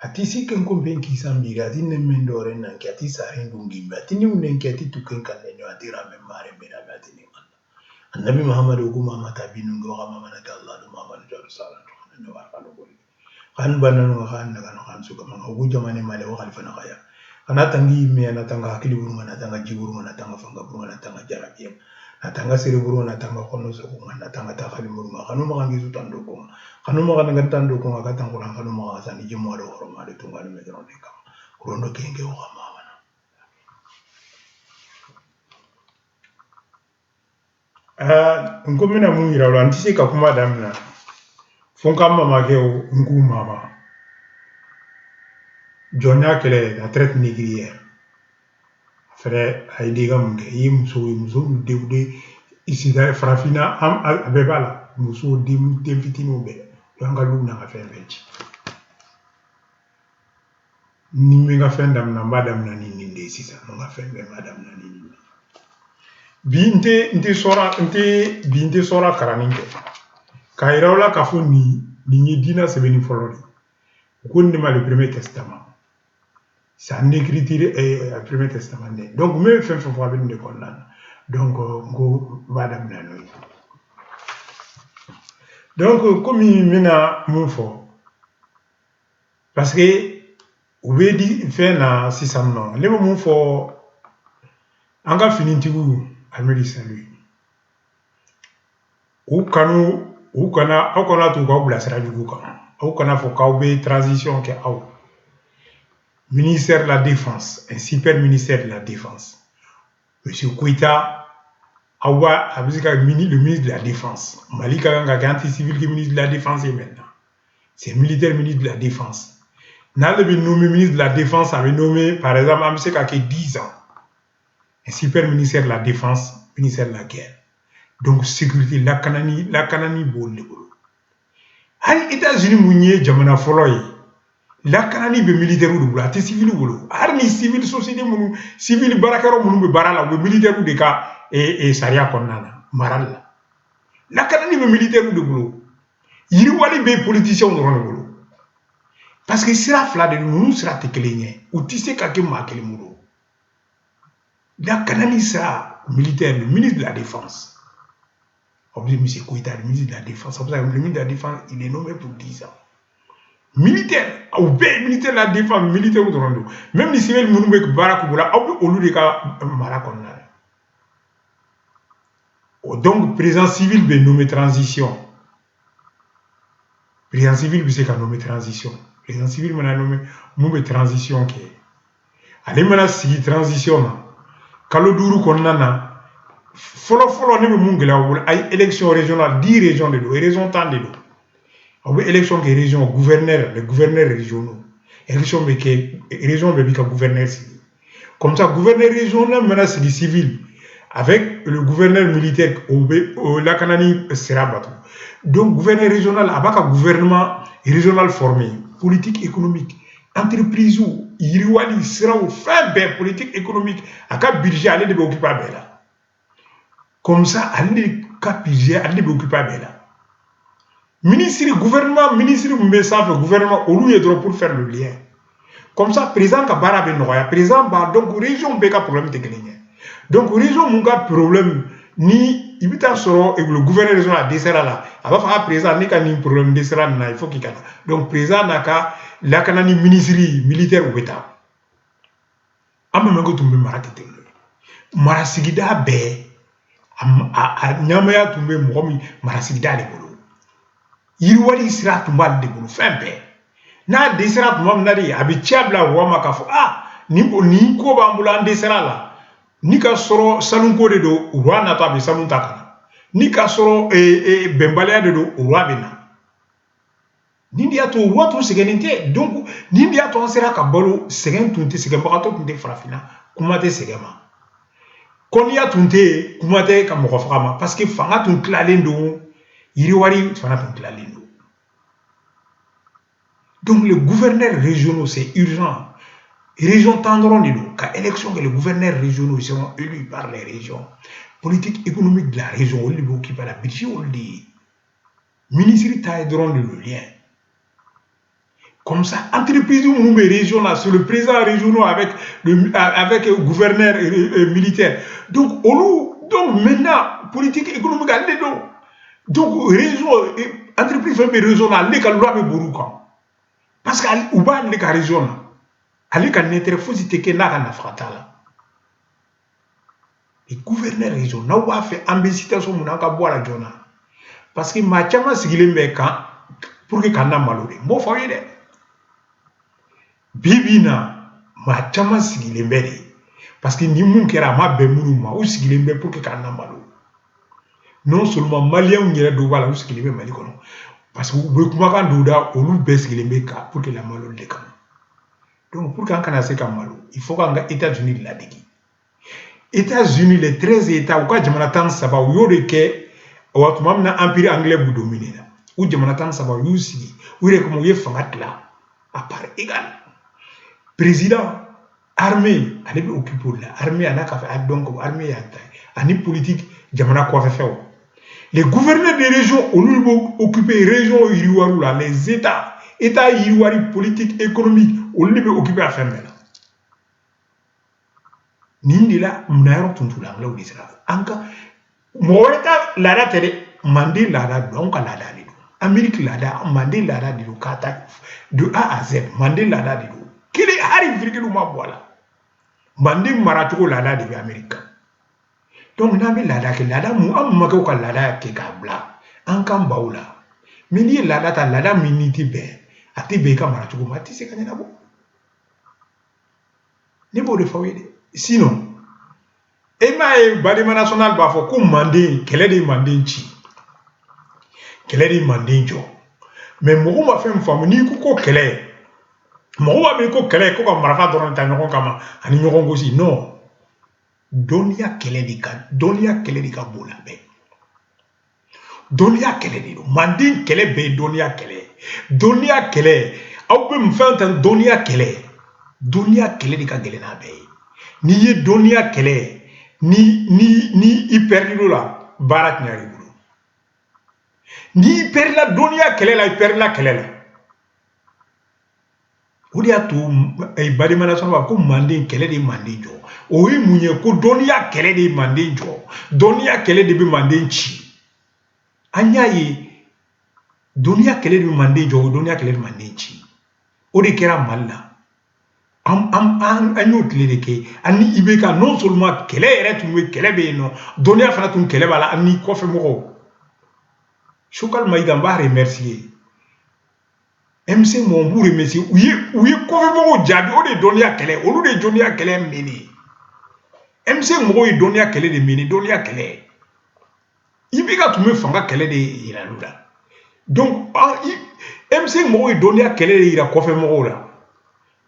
ati si ken ko ben ki sambi ga tin ne men dore nan ki ati sare ndungi ba tin ni unen ki ati tuken kan ne ati rame mare be na ba tin annabi muhammad ko mama tabinu ngo ga mama na Allah do mama do sallallahu alaihi wa sallam kan banan ngo kan daga no kan suka ma ko jamane male wa khalifa na kaya kana tangi me na tanga akili buru na tanga jiburu na tanga fanga buru na tanga jarabiya na tanga siri buru na tanga kono so ko na tanga ta khali buru ma kanu ma ngi tando ko kanu ma kan tando ko ga tan ko kanu ma sa ni jimo do horo ma de tunga ni me don de kam rondo kenge o ma wana ngomina mu ira ro antisi ka kuma damna fonka mama ke o ngu mama jonna kele la traite négrière frère aidiga munge yi muso de ici da frafina am abebala muso de fitino be yanga lu na fa benci ni mi nga fendam na madam na ni de sisa no nga fembe madam na ni binte sora karaninke kairawla kafu ni dina sebeni folori gonde ma le premier testament c'est en écriture et le premier testament. Donc, même fait pour avoir une école là. Donc, go madame Nanoï. Donc, comme il mena mon fort, parce que vous avez dit faire na 600 ans. Les moments fort, en cas fini tu ameli salut. Ou kana tout ka bula sera du coup ou kana faut ka transition que au ministère de la Défense, un super ministère de la Défense. Monsieur Kouita, le ministre de la Défense. Malika Ganga, anti-civil qui est ministre de la Défense maintenant. C'est militaire ministre de la Défense. N'avait nommé ministre de la Défense, avait nommé, par exemple, M. Kake 10 ans. Un super ministère de la Défense, ministère de la Guerre. Donc, sécurité, la Kanani, bon, les États-Unis, Mounier, Jamana Foloye. La kanani be militaire ou de civil ou armi civil société munu civil barakaro munu be barala be militaire ou de ka et saria konnana maral la kanani be militaire ou de boulot yiri wali be politicien ou ron boulot parce que sira fla de nous sera tekelenye ou tisse ka ke ma kele muro la kanani sera militaire le ministre de la défense objet monsieur Koïta le ministre de la défense le ministre de la défense il est nommé pour 10 ans militaire ou bien militaire de la défense militaire ou de même les civils nous que Barack Obama au lieu de cas Marakonna donc président civil be nommé transition président civil c'est qu'à nommé transition président civil m'a nommé nommé transition qui allez maintenant si transition là kaloduru konnana folo ne be mungela wala ay élection régionale 10 régions de l'eau et région tant de l'eau on veut élection des régions, les gouverneurs régionaux. Élection des régions, les gouverneurs civils. Comme ça, gouverneur régional, maintenant, c'est des civils. Avec le gouverneur militaire, la Kanani sera battu. Donc, gouverneur régional, avec un gouvernement régional formé, politique économique, entreprise ou Iriwali sera au fin de politique économique, avec un budget, aller de occuper à Bella. Comme ça, aller de budget, aller de occuper à Bella. Ministre, gouvernement, ministre, gouvernement, au lieu de pour faire le lien. Comme ça, président Kabara Benoya, président donc région Beka problème technique. Donc région Munga problème ni ibita soro et le gouverneur régional desera là. Ava fa président ni kan problème desera na il faut qu'il kala. Donc président naka la kanani ministre militaire ou beta. Amma mengo tumbe marakete. Marasigida be a nyamaya tumbe momi marasigida le bolo. Yiriwali sira tumbal de bolo fembe. Na desera tumam nari abi tiabla roi makafo ni ko ba mbula desera la. Ni ka soro salunko de do roi na tabi salun takana. Ni ka soro bembalea de do roi bena. Nindi ato roi to segenente donc nindi ato sera ka balo segen tunte segen bakato tunte frafina kumate segema. Koni ya tunte kumate ka moko fama parce que fanga tun klalendo yiriwali fanga tun klalendo. Donc les gouverneurs régionaux c'est urgent. Région tendron de l'eau, car élection que les gouverneurs régionaux seront élus par les régions. Politique économique de la région, on lui occupe la budget, on dit. Ministre taille de le lien. Comme ça, entreprise ou région là, c'est le président régional avec le gouverneur militaire. Donc, donc maintenant, politique économique, donc région, entreprise régionale, les loi de Bourouka. Parce qu'au bas de la région, elle est n'intérêt faut si t'es n'a qu'un afratala. Le gouverneur régional, n'a pas fait ambassadeur sur mon anka boire la journée. Parce que ma chama sigile mbeka pour que kana malode. Mo foyede. Bibina ma chama sigile mbere. Parce que ni mun kera ma be munu ma ou sigile mbe pour que kana malo. Non seulement malien ou nyere do wala ou sigile mbe mali kono. Parce que vous kuma kan douda olu be sigile mbeka pour que la malo de kam. Donc pour qu'on kana se kam malo, il faut qu'on ga États-Unis de la digi. États-Unis les 13 États ou ka jamana tan saba ou yo de ke ou mamna empire anglais vous dominer là ou jamana tan saba yu sigi ou comme ye fangat là à part égal président armée allez be occuper là armée ana ka fait donc armée ya tay ani politique jamana ko fait les gouverneurs des régions on lui occuper région iriwaru là les états iriwari politique économique on lui occuper à faire là nindi là mnayaro tuntula anglais ou disra anka Moureta lada tere mandi lada donc lada dido Amérique lada mandi lada dido kata de A à Z mandi lada dido kili hari virgule ma bola mandi maratuko lada dido Amérique donc nabi lada ke lada mu amma ko ka lada ke kabla an kan baula mini lada ta lada miniti be ati be ka maratuko mati se kanya bo ne bo de fawede sinon et ma Badima national b'a fɔ ko Manden kɛlɛ de Manden ci kɛlɛ de Manden jɔ mais mɔgɔw ma fɛn faamu n'i ko ko kɛlɛ mɔgɔw b'a miiri ko kɛlɛ ko ka marifa dɔrɔn ta ɲɔgɔn kama ani ɲɔgɔn gosi non dɔnniya kɛlɛ de ka bon la bɛɛ dɔnniya kɛlɛ de don Manden kɛlɛ bɛɛ ye dɔnniya kɛlɛ aw bɛ mun fɛn ta dɔnniya kɛlɛ de ka gɛlɛn n'a bɛɛ ye n'i ye dɔnniya kɛlɛ ni i perdu la baara tɛna i bolo ni i perdu la dɔnniya kɛlɛ la i perdu la kɛlɛ la o de y'a to Badima national b'a fɔ ko Manden kɛlɛ de ye Manden jɔ o ye mun ye ko dɔnniya kɛlɛ de ye Manden jɔ dɔnniya kɛlɛ de bɛ Manden ci an y'a ye dɔnniya kɛlɛ de bɛ Manden jɔ o dɔnniya kɛlɛ de bɛ Manden ci o de kɛra Mali la an y'o tile de kɛ ani IBK non seulement kɛlɛ yɛrɛ tun bɛ kɛlɛ bɛ yen nɔ dɔnniya fana tun kɛlɛ b'a la ani kɔfɛ mɔgɔw Sokal Mayiga n b'a remercier MC mɔn b'u remercier u ye kɔfɛ mɔgɔw jaabi o de ye dɔnniya kɛlɛ olu de ye dɔnniya kɛlɛ mene MC mɔgɔw ye dɔnniya kɛlɛ de mene dɔnniya kɛlɛ IBK tun bɛ fanga kɛlɛ de yira olu la donc MC mɔgɔw ye dɔnniya kɛlɛ de yira kɔfɛ mɔgɔw la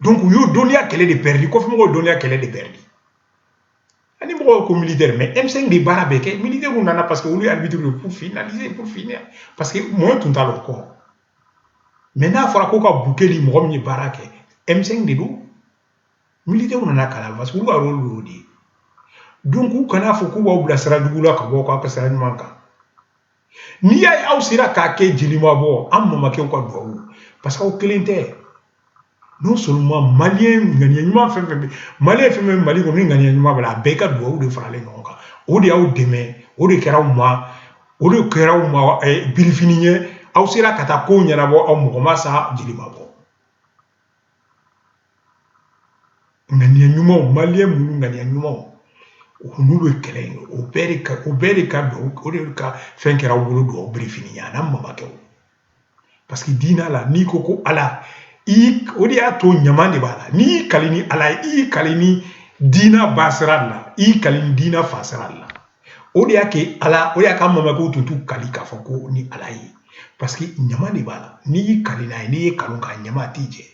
donc u y'o dɔnniya kɛlɛ de perdu kɔfɛ mɔgɔw dɔnniya kɛlɛ de perdu ani mɔgɔw ko militaire mais M5 de baara bɛɛ kɛ militaire nana parce que olu ye arbitre de pour finaliser pour finir parce que mɔgɔ tun t'a dɔn kɔ mais n'a fɔra ko ka bouquet di mɔgɔ min ye baara kɛ M5 de don militaire nana kalan parce que olu ka rôle y'o de ye donc u kana fɔ k'u b'aw bila sira jugu la ka bɔ k'aw ka sira ɲuman kan n'i y'a ye aw sera k'a kɛ jelimabɔ an mamakɛw ka duwawu parce que aw kelen tɛ non seulement malien ŋaniya ɲuman fɛn fɛn bɛ malien fɛn fɛn Mali kɔnɔ ni ŋaniya ɲuman b'a la a bɛɛ ka duwawu de faralen ɲɔgɔn kan o de y'aw dɛmɛ o de kɛra aw ma birifini ye aw sera ka taa kow ɲɛnabɔ aw mɔgɔ ma sa jelimabɔ ŋaniya ɲumanw malien minnu ŋaniya ɲumanw olu bɛ kɛlɛ in o bɛɛ de ka duwawu o de ka fɛn kɛra aw bolo duwawu birifini ye a n'a mamakɛw parce que diinɛ la n'i ko ko Ala o de y'a to ɲama de b'a la n'i y'i kali ni Ala ye i y'i kali ni diinɛ ba sira de la i y'i kali ni diinɛ fa sira de la o de y'a kɛ Ala o de y'a ka mamakɛw tun t'u kali k'a fɔ ko ni Ala ye parce que ɲama de b'a la n'i y'i kali n'a ye n'i ye kanu k'a ɲama t'i jɛ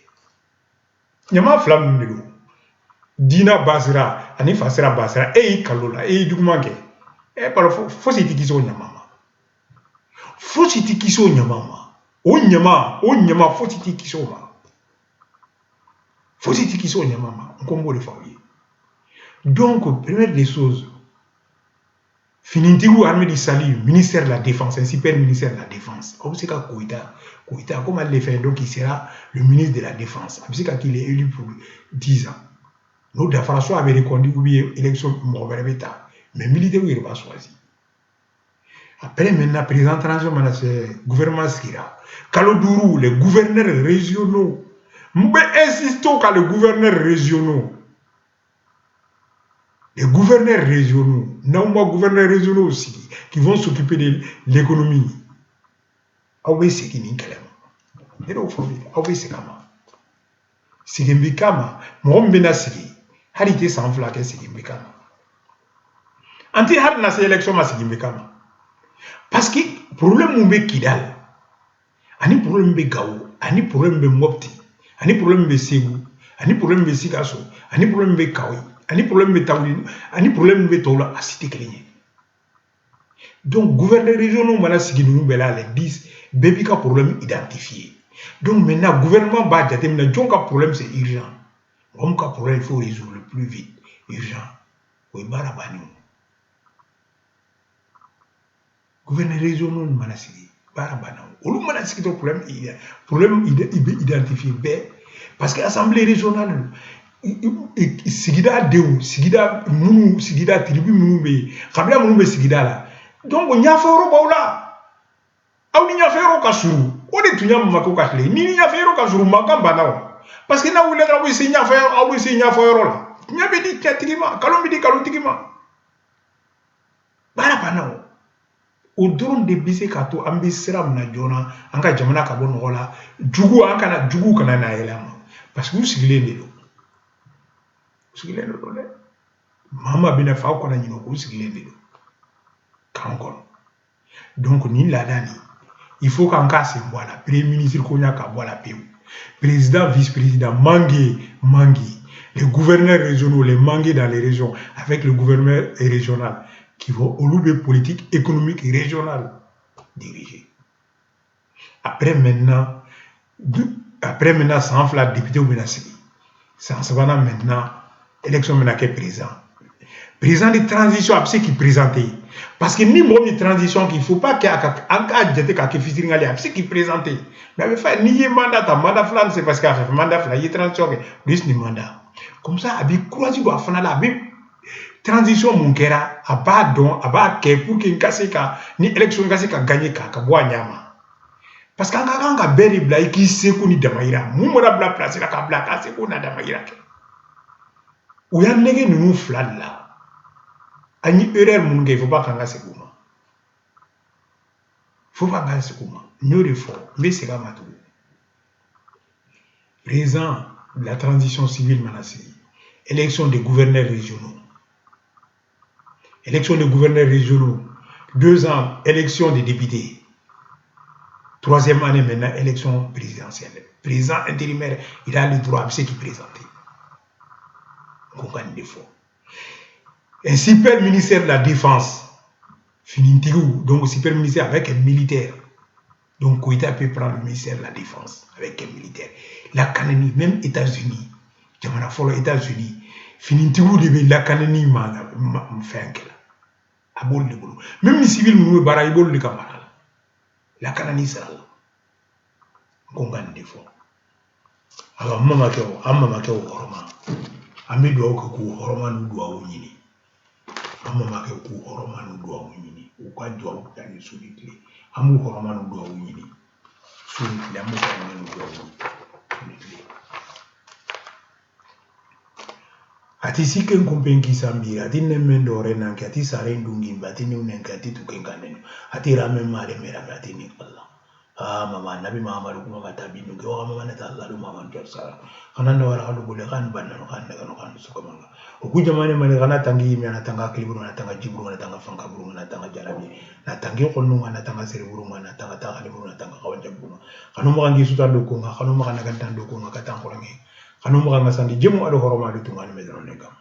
ɲama fila ninnu de don diinɛ ba sira ani fa sira ba sira e y'i kali o la e y'i juguman kɛ fosi tɛ kisi o ɲama ma fosi tɛ kisi o ɲama ma o ɲama fosi tɛ kisi o ma faut dire qu'ils sont nyamama on combo de famille donc première des choses Finintigu armée du salut, ministère de la défense, un super ministère de la défense. Comme c'est qu'à Koïta, comment le fait, donc il sera le ministre de la défense. C'est qu'il est élu pour 10 ans. Nous, de François avait reconduit l'élection mais militaire, il va choisir. Après, maintenant, président transition, c'est gouvernement Skira. Kalodourou, les gouverneurs régionaux. Nous insistons qu'à les gouverneurs régionaux. Les gouverneurs régionaux, non pas gouverneurs régionaux aussi, qui vont s'occuper de l'économie. Ah oui, c'est qui n'est pas là. Ah oui, c'est comment. C'est qui n'est pas là. Moi, je suis là. Harité sans flaquer, c'est qui n'est pas là. Anti-hard na ces élections, c'est qui n'est pas là. Parce que le problème est Kidal. Il y a un problème de Gao, il y a un problème de Mopti, il y a un problème de Ségou, il y a un problème de Sikasso, il y a un problème de Kawi, il y a un problème de Taouli, il y a un problème de Tola à Cité Cligné. Donc, gouverneur régional, on va les 10, bébé a problème identifié. Donc, maintenant, le gouvernement va dire que le problème c'est urgent. Le problème, il faut résoudre le plus vite. Urgent. Oui, barabani. Gouverneur régional, on va barabana. Ou mana c'est le problème identifié parce que l'assemblée régionale sigida deu sigida munu sigida tribu munu be kabila munu be sigida la donc on y a fait là aw ni nya fero kasuru o de tunya mako kasle ni nya fero kasuru makamba na parce que na wule tra bo nya fero aw se nya fero la nya be di tetrima kalon be di kalotikima barabana o dron de bise kato ambisira na jona anka jamana ka bo nogola jugu anka na jugu kana na yelama parce que vous sigilé de sigilé de mama bina fa ko na nyino ko sigilé de kankon donc ni la dani il faut qu'anka se voilà premier ministre ko nya ka voilà peu président vice-président mangi les gouverneurs régionaux les manguer dans les régions avec le gouverneur régional qui vont au loup politique économique régionale dirigée. Après maintenant, sans fla député ou menacé. Sans maintenant, élection menacé président. Président de transition, après qui présenté. Parce que ni moi de transition qu'il ne faut pas qu'il y ait un cas de transition, après qui présenté. Mais faire ni mandat, flan, c'est parce qu'il y a un mandat, il y a transition, plus ni mandat. Comme ça, avec croisé doit faire là, transition mon kera a ba don a ba ke pour que ngase ka ni élection ngase ka gagner ka boa nyama parce que nga beri bla ki seko ni damaira mu mora bla place la ka bla ka seko na damaira ou ya nege nous flan là ani erreur mun nge faut pas kanga seko ma faut pas kanga seko ma nyori fo mais c'est comme tout présent la transition civile menacée élection des gouverneurs régionaux. Élection des gouverneurs régionaux, 2 ans, élection des députés. 3e année maintenant, élection présidentielle. Président intérimaire, il a le droit à ce qu'il présente. Un super ministère de la Défense, Finintigou, donc super ministère avec un militaire. Donc Koïta peut prendre le ministère de la Défense avec un militaire. La Cananie, même États-Unis, Jamana Folo États-Unis, Finintigou de la Cananie m'a fait un kela. Même les civils nous baraïbol de Kamara. La Cananie sera là. Kongan des fois. Alors, maman qui est au Horoma. Ami doit que Horoma nous doit au Nini. Maman qui est au Horoma nous doit au Nini. Ou quoi doit au Tani sous les clés. Amu Horoma nous doit au Nini. Sous les clés, Amu Horoma nous doit au Nini. Ati si ken kumpen kisambira ati nemendo renanke ati sarendungi ati nunenke ati tukenkaneno ati rame mare mera ati ni Allah mama nabi mama lu kuma tabi nunge wa mama na Allah lu mama njar sara kana na wara kalu bole kan banna kan daga no kan suka manga ku jamane mane kana tangi mi na tanga kiliburu na tanga jiburu na tanga fanka buru na tanga jarabi na tangi konnu na tanga seriburu na tanga ta kaliburu na tanga kawanja buru kanu mo kangi suta do ko kanu mo kana kan tan do ko ngaka tan ko ngi kanu mo kanga sandi jemu ado horoma do tungani medron ngam